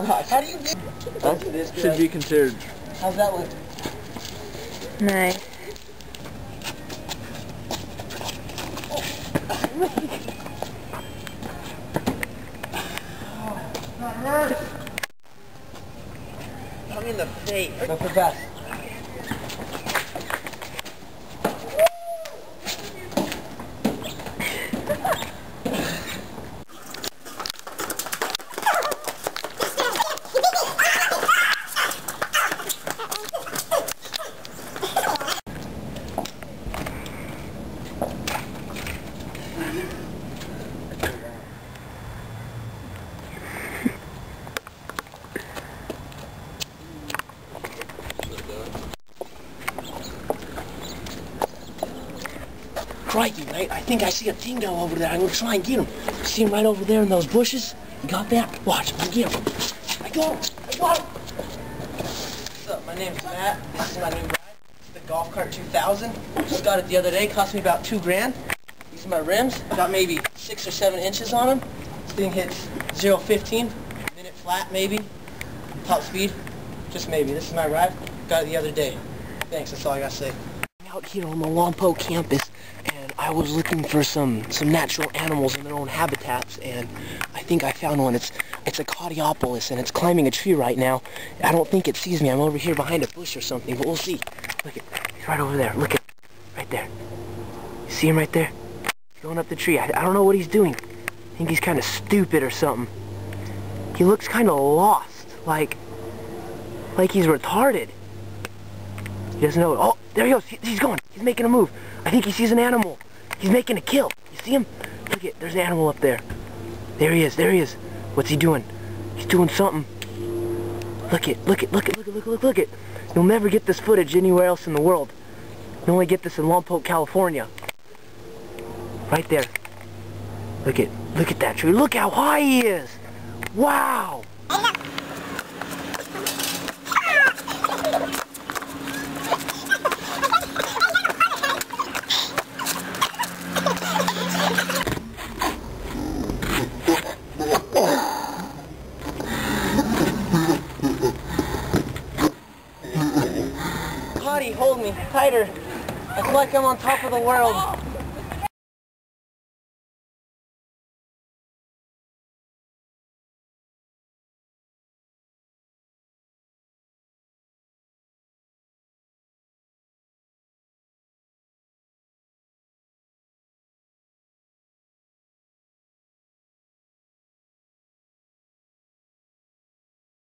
gosh. How do you get That should be considered. How's that look? Nice. I'm in the face. Go for best. Crikey, mate, I think I see a dingo over there. I'm gonna try and get him. See him right over there in those bushes? You got that? Watch, I'm gonna get him. I got him! I got him! What's up? My name's Matt. This is my new ride. It's the Golf Cart 2000. Just got it the other day. Cost me about $2 grand. These are my rims. Got maybe 6 or 7 inches on them. This thing hits 0-15. Minute flat, maybe. Top speed. Just maybe. This is my ride. Got it the other day. Thanks, that's all I gotta say. I'm out here on the Lompoc campus. I was looking for some natural animals in their own habitats, and I think I found one. It's a Cardiopolis, and it's climbing a tree right now. I don't think it sees me. I'm over here behind a bush or something, but we'll see. Look at, he's right over there. Look at, right there. You see him right there? He's going up the tree. I don't know what he's doing. I think he's kind of stupid or something. He looks kind of lost, like he's retarded. He doesn't know. Oh, there he goes. He's going. He's making a move. I think he sees an animal. He's making a kill. You see him? Look at, there's an animal up there. There he is, there he is. What's he doing? He's doing something. Look at. You'll never get this footage anywhere else in the world. You only get this in Lompoc, California. Right there. Look at that tree. Look how high he is. Wow. Hold me tighter. I feel like I'm on top of the world.